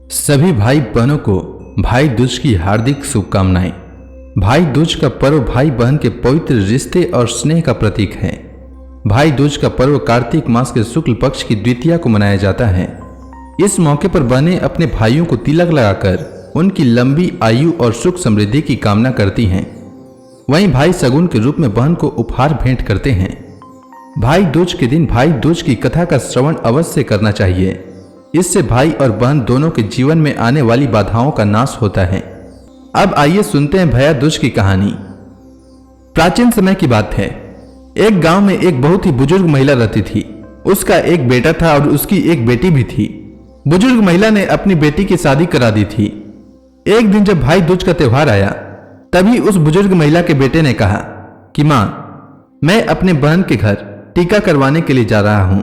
सभी भाई बहनों को भाई दूज की हार्दिक शुभकामनाएं। भाई दूज का पर्व भाई बहन के पवित्र रिश्ते और स्नेह का प्रतीक है। भाई दूज का पर्व कार्तिक मास के शुक्ल पक्ष की द्वितीया को मनाया जाता है। इस मौके पर बहनें अपने भाइयों को तिलक लगाकर उनकी लंबी आयु और सुख समृद्धि की कामना करती हैं। वहीं भाई सगुन के रूप में बहन को उपहार भेंट करते हैं। भाई दूज के दिन भाई दूज की कथा का श्रवण अवश्य करना चाहिए। इससे भाई और बहन दोनों के जीवन में आने वाली बाधाओं का नाश होता है। अब आइए सुनते हैं भैया दूज की कहानी। प्राचीन समय की बात है। एक गांव में एक बहुत ही बुजुर्ग महिला रहती थी। उसका एक बेटा था और उसकी एक बेटी भी थी। बुजुर्ग महिला ने अपनी बेटी की शादी करा दी थी। एक दिन जब भाई दूज का त्योहार आया, तभी उस बुजुर्ग महिला के बेटे ने कहा कि मां, मैं अपने बहन के घर टीका करवाने के लिए जा रहा हूं।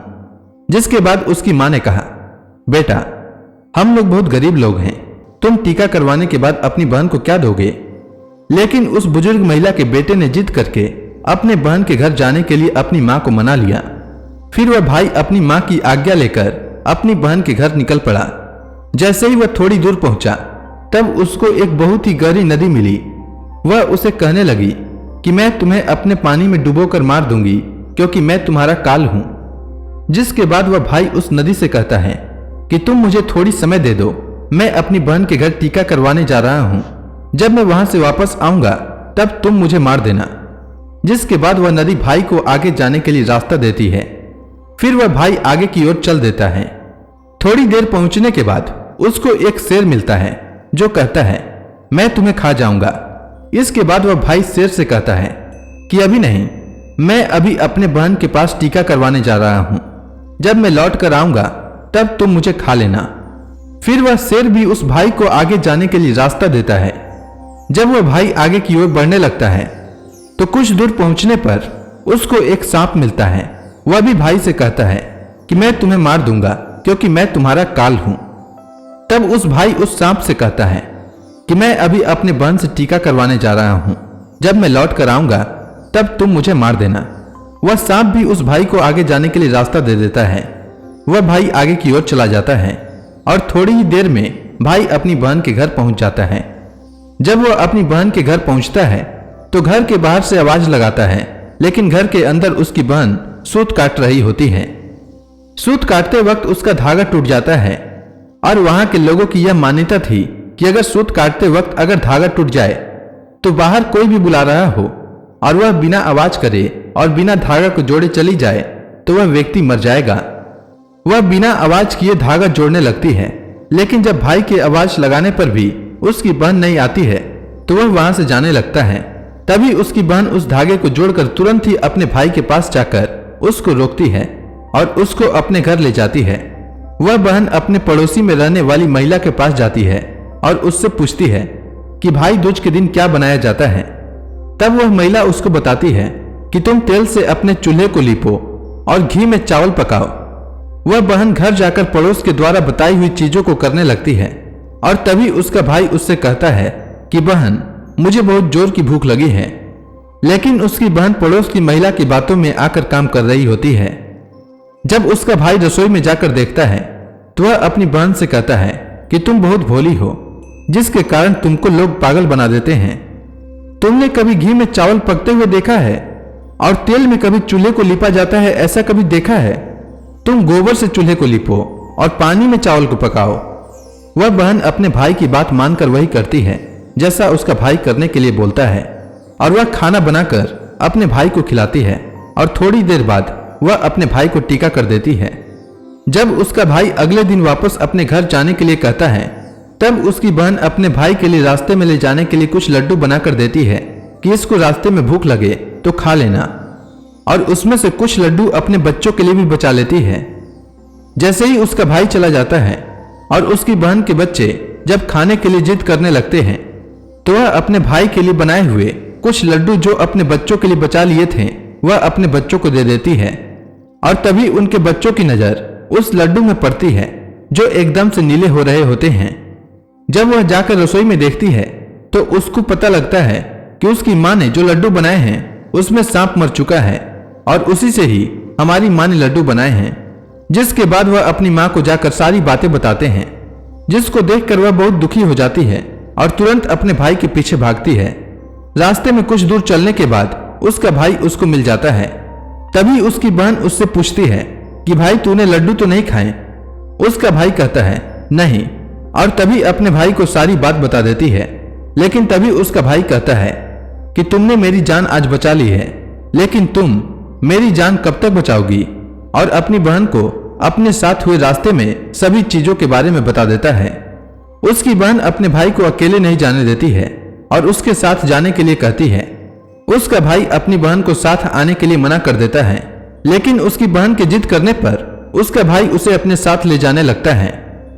जिसके बाद उसकी मां ने कहा, बेटा, हम लोग बहुत गरीब लोग हैं, तुम टीका करवाने के बाद अपनी बहन को क्या दोगे? लेकिन उस बुजुर्ग महिला के बेटे ने जिद करके अपने बहन के घर जाने के लिए अपनी मां को मना लिया। फिर वह भाई अपनी मां की आज्ञा लेकर अपनी बहन के घर निकल पड़ा। जैसे ही वह थोड़ी दूर पहुंचा, तब उसको एक बहुत ही गहरी नदी मिली। वह उसे कहने लगी कि मैं तुम्हें अपने पानी में डुबोकर मार दूंगी, क्योंकि मैं तुम्हारा काल हूं। जिसके बाद वह भाई उस नदी से कहता है कि तुम मुझे थोड़ी समय दे दो, मैं अपनी बहन के घर टीका करवाने जा रहा हूं। जब मैं वहां से वापस आऊंगा तब तुम मुझे मार देना। जिसके बाद वह नदी भाई को आगे जाने के लिए रास्ता देती है। फिर वह भाई आगे की ओर चल देता है। थोड़ी देर पहुंचने के बाद उसको एक शेर मिलता है जो कहता है, मैं तुम्हें खा जाऊंगा। इसके बाद वह भाई शेर से कहता है कि अभी नहीं, मैं अभी अपने बहन के पास टीका करवाने जा रहा हूं। जब मैं लौट कर आऊंगा तब तुम मुझे खा लेना। फिर वह शेर भी उस भाई को आगे जाने के लिए रास्ता देता है। जब वह भाई आगे की ओर बढ़ने लगता है, तो कुछ दूर पहुंचने पर उसको एक सांप मिलता है। वह भी भाई से कहता है कि मैं तुम्हें मार दूंगा, क्योंकि मैं तुम्हारा काल हूं। तब उस भाई उस सांप से कहता है कि मैं अभी अपने बहन से टीका करवाने जा रहा हूं। जब मैं लौट कर आऊंगा तब तुम मुझे मार देना। वह सांप भी उस भाई को आगे जाने के लिए रास्ता दे देता है। वह भाई आगे की ओर चला जाता है और थोड़ी ही देर में भाई अपनी बहन के घर पहुंच जाता है। जब वह अपनी बहन के घर पहुंचता है तो घर के बाहर से आवाज लगाता है, लेकिन घर के अंदर उसकी बहन सूत काट रही होती है। सूत काटते वक्त उसका धागा टूट जाता है और वहां के लोगों की यह मान्यता थी कि अगर सूत काटते वक्त अगर धागा टूट जाए तो बाहर कोई भी बुला रहा हो और वह बिना आवाज करे और बिना धागा को जोड़े चली जाए तो वह व्यक्ति मर जाएगा। वह बिना आवाज किए धागा जोड़ने लगती है, लेकिन जब भाई के आवाज लगाने पर भी उसकी बहन नहीं आती है तो वह वहां से जाने लगता है। तभी उसकी बहन उस धागे को जोड़कर तुरंत ही अपने भाई के पास जाकर उसको रोकती है और उसको अपने घर ले जाती है। वह बहन अपने पड़ोसी में रहने वाली महिला के पास जाती है और उससे पूछती है कि भाई दूज के दिन क्या बनाया जाता है। तब वह महिला उसको बताती है कि तुम तेल से अपने चूल्हे को लीपो और घी में चावल पकाओ। वह बहन घर जाकर पड़ोस के द्वारा बताई हुई चीजों को करने लगती है और तभी उसका भाई उससे कहता है कि बहन, मुझे बहुत जोर की भूख लगी है। लेकिन उसकी बहन पड़ोस की महिला की बातों में आकर काम कर रही होती है। जब उसका भाई रसोई में जाकर देखता है तो वह अपनी बहन से कहता है कि तुम बहुत भोली हो, जिसके कारण तुमको लोग पागल बना देते हैं। तुमने कभी घी में चावल पकते हुए देखा है और तेल में कभी चूल्हे को लिपा जाता है, ऐसा कभी देखा है? तुम गोबर से चूल्हे को लिपो और पानी में चावल को पकाओ। वह बहन अपने भाई की बात मानकर वही करती है जैसा उसका भाई करने के लिए बोलता है और वह खाना बनाकर अपने भाई को खिलाती है और थोड़ी देर बाद वह अपने भाई को टीका कर देती है। जब उसका भाई अगले दिन वापस अपने घर जाने के लिए कहता है, तब उसकी बहन अपने भाई के लिए रास्ते में ले जाने के लिए कुछ लड्डू बनाकर देती है कि इसको रास्ते में भूख लगे तो खा लेना, और उसमें से कुछ लड्डू अपने बच्चों के लिए भी बचा लेती है। जैसे ही उसका भाई चला जाता है और उसकी बहन के बच्चे जब खाने के लिए जिद करने लगते हैं तो वह अपने भाई के लिए बनाए हुए कुछ लड्डू जो अपने बच्चों के लिए बचा लिए थे वह अपने बच्चों को दे देती है। और तभी उनके बच्चों की नजर उस लड्डू में पड़ती है जो एकदम से नीले हो रहे होते हैं। जब वह जाकर रसोई में देखती है तो उसको पता लगता है कि उसकी माँ ने जो लड्डू बनाए हैं उसमें सांप मर चुका है और उसी से ही हमारी माँ ने लड्डू बनाए हैं। जिसके बाद वह अपनी माँ को जाकर सारी बातें बताते हैं। जिसको देखकर वह बहुत दुखी हो जाती है और तुरंत अपने भाई के पीछे भागती है। रास्ते में कुछ दूर चलने के बाद उसका भाई उसको मिल जाता है। तभी उसकी बहन उससे पूछती है कि भाई तूने लड्डू तो नहीं खाए? उसका भाई कहता है नहीं, और तभी अपने भाई को सारी बात बता देती है। लेकिन तभी उसका भाई कहता है कि तुमने मेरी जान आज बचा ली है, लेकिन तुम मेरी जान कब तक बचाओगी? और अपनी बहन को अपने साथ हुए रास्ते में सभी चीजों के बारे में बता देता है। उसकी बहन अपने भाई को अकेले नहीं जाने देती है और उसके साथ जाने के लिए कहती है। उसका भाई अपनी बहन को साथ आने के लिए मना कर देता है, लेकिन उसकी बहन के जिद करने पर उसका भाई उसे अपने साथ ले जाने लगता है।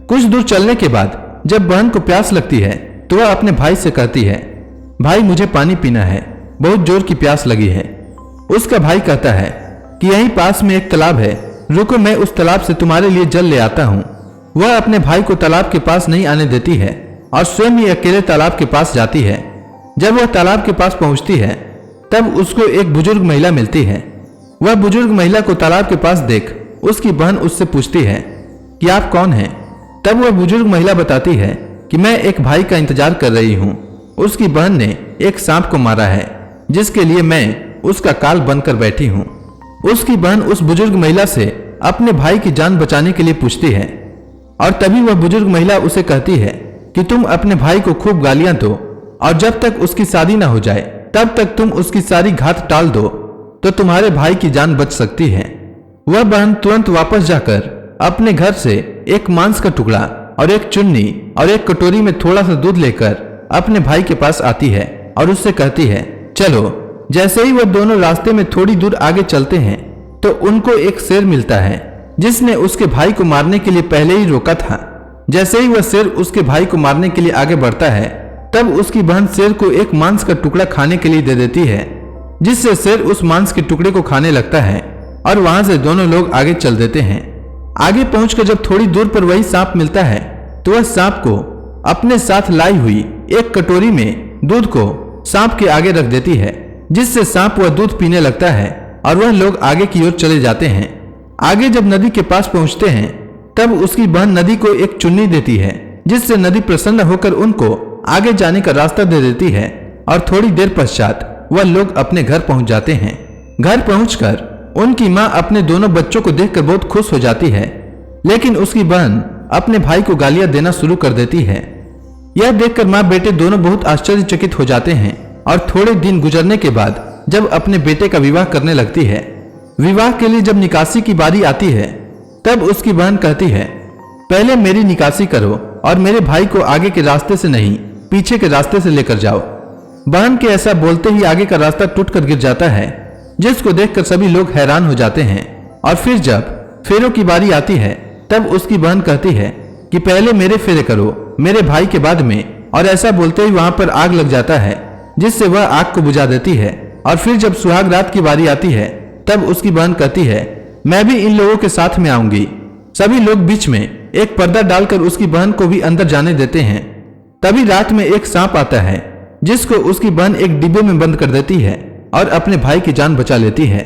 कुछ दूर चलने के बाद जब बहन को प्यास लगती है तो वह अपने भाई से कहती है, भाई मुझे पानी पीना है, बहुत जोर की प्यास लगी है। उसका भाई कहता है कि यहीं पास में एक तालाब है, रुको मैं उस तालाब से तुम्हारे लिए जल ले आता हूँ। वह अपने भाई को तालाब के पास नहीं आने देती है और स्वयं ही अकेले तालाब के पास जाती है। जब वह तालाब के पास पहुंचती है तब उसको एक बुजुर्ग महिला मिलती है। वह बुजुर्ग महिला को तालाब के पास देख उसकी बहन उससे पूछती है कि आप कौन हैं? तब वह बुजुर्ग महिला बताती है कि मैं एक भाई का इंतजार कर रही हूँ। उसकी बहन ने एक सांप को मारा है, जिसके लिए मैं उसका काल बनकर बैठी हूँ। उसकी बहन उस बुजुर्ग महिला से अपने भाई की जान बचाने के लिए पूछती है और तभी वह बुजुर्ग महिला उसे कहती है कि तुम अपने भाई को खूब गालियां दो और जब तक उसकी शादी ना हो जाए तब तक तुम उसकी सारी घात टाल दो तो तुम्हारे भाई की जान बच सकती है। वह बहन तुरंत वापस जाकर अपने घर से एक मांस का टुकड़ा और एक चुन्नी और एक कटोरी में थोड़ा सा दूध लेकर अपने भाई के पास आती है और उससे कहती है चलो। जैसे ही वह दोनों रास्ते में थोड़ी दूर आगे चलते हैं तो उनको एक शेर मिलता है जिसने उसके भाई को मारने के लिए पहले ही रोका था। जैसे ही वह शेर उसके भाई को मारने के लिए आगे बढ़ता है तब उसकी बहन शेर को एक मांस का टुकड़ा खाने के लिए दे देती है, जिससे शेर उस मांस के टुकड़े को खाने लगता है और वहां से दोनों लोग आगे चल देते हैं। आगे पहुंचकर जब थोड़ी दूर पर वही सांप मिलता है तो वह सांप को अपने साथ लाई हुई एक कटोरी में दूध को सांप के आगे रख देती है, जिससे सांप वह दूध पीने लगता है और वह लोग आगे की ओर चले जाते हैं। आगे जब नदी के पास पहुंचते हैं तब उसकी बहन नदी को एक चुन्नी देती है, जिससे नदी प्रसन्न होकर उनको आगे जाने का रास्ता दे देती है और थोड़ी देर पश्चात वह लोग अपने घर पहुंच जाते हैं। घर पहुंचकर उनकी माँ अपने दोनों बच्चों को देखकर बहुत खुश हो जाती है, लेकिन उसकी बहन अपने भाई को गालियां देना शुरू कर देती है। यह देखकर माँ बेटे दोनों बहुत आश्चर्यचकित हो जाते हैं और थोड़े दिन गुजरने के बाद जब अपने बेटे का विवाह करने लगती है, विवाह के लिए जब निकासी की बारी आती है तब उसकी बहन कहती है पहले मेरी निकासी करो और मेरे भाई को आगे के रास्ते से नहीं पीछे के रास्ते से लेकर जाओ। बहन के ऐसा बोलते ही आगे का रास्ता टूटकर गिर जाता है, जिसको देखकर सभी लोग हैरान हो जाते हैं। और फिर जब फेरों की बारी आती है तब उसकी बहन कहती है कि पहले मेरे फेरे करो मेरे भाई के बाद में, और ऐसा बोलते ही वहां पर आग लग जाता है, जिससे वह आग को बुझा देती है। और फिर जब सुहाग रात की बारी आती है तब उसकी बहन कहती है मैं भी इन लोगों के साथ में आऊंगी। सभी लोग बीच में एक पर्दा डालकर उसकी बहन को भी अंदर जाने देते हैं। तभी रात में एक सांप आता है, जिसको उसकी बहन एक डिब्बे में बंद कर देती है और अपने भाई की जान बचा लेती है।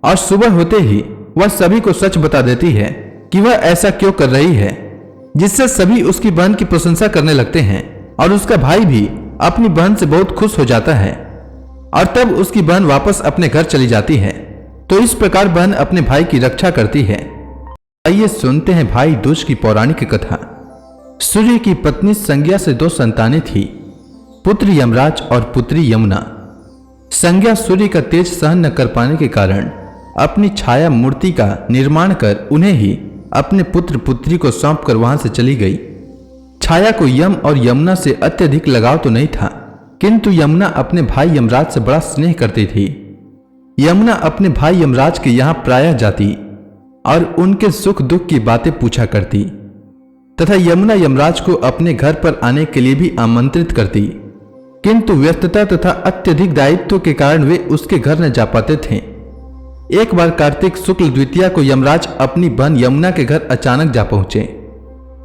और सुबह होते ही वह सभी को सच बता देती है कि वह ऐसा क्यों कर रही है, जिससे सभी उसकी बहन की प्रशंसा करने लगते हैं और उसका भाई भी अपनी बहन से बहुत खुश हो जाता है। और तब उसकी बहन वापस अपने घर चली जाती है। तो इस प्रकार बहन अपने भाई की रक्षा करती है। आइए सुनते हैं भाई दूज की पौराणिक कथा। सूर्य की पत्नी संज्ञा से 2 संतानें थी, पुत्र यमराज और पुत्री यमुना। संज्ञा सूर्य का तेज सहन न कर पाने के कारण अपनी छाया मूर्ति का निर्माण कर उन्हें ही अपने पुत्र पुत्री को सौंपकर वहां से चली गई। छाया को यम और यमुना से अत्यधिक लगाव तो नहीं था, किंतु यमुना अपने भाई यमराज से बड़ा स्नेह करती थी। यमुना अपने भाई यमराज के यहाँ प्रायः जाती और उनके सुख दुख की बातें पूछा करती तथा यमुना यमराज को अपने घर पर आने के लिए भी आमंत्रित करती, किंतु व्यस्तता तथा अत्यधिक दायित्व के कारण वे उसके घर न जा पाते थे। एक बार कार्तिक शुक्ल द्वितीया को यमराज अपनी बहन यमुना के घर अचानक जा पहुंचे।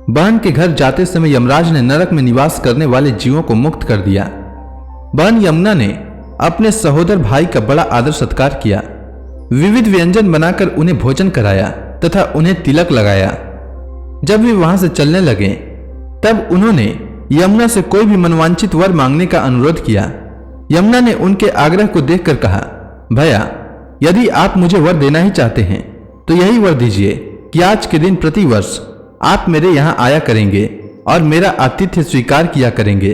बहन के घर जाते समय यमराज ने नरक में निवास करने वाले जीवों को मुक्त कर दिया। बहन यमुना ने अपने सहोदर भाई का बड़ा आदर सत्कार किया, विविध व्यंजन बनाकर उन्हें भोजन कराया तथा उन्हें तिलक लगाया। जब वे वहां से चलने लगे तब उन्होंने यमुना से कोई भी मनवांचित वर मांगने का अनुरोध किया। यमुना ने उनके आग्रह को देखकर कहा, भैया, यदि आप मुझे वर देना ही चाहते हैं तो यही वर दीजिए कि आज के दिन प्रतिवर्ष आप मेरे यहाँ आया करेंगे और मेरा आतिथ्य स्वीकार किया करेंगे।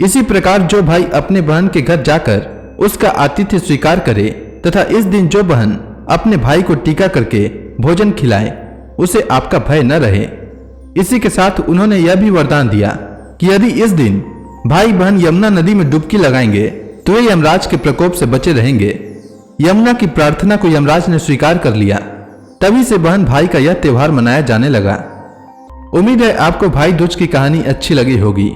इसी प्रकार जो भाई अपने बहन के घर जाकर उसका आतिथ्य स्वीकार करे तथा इस दिन जो बहन अपने भाई को टीका करके भोजन खिलाए उसे आपका भय न रहे। इसी के साथ उन्होंने यह भी वरदान दिया कि यदि इस दिन भाई बहन यमुना नदी में डुबकी लगाएंगे तो वे यमराज के प्रकोप से बचे रहेंगे। यमुना की प्रार्थना को यमराज ने स्वीकार कर लिया। तभी से बहन भाई का यह त्योहार मनाया जाने लगा। उम्मीद है आपको भाई दूज की कहानी अच्छी लगी होगी।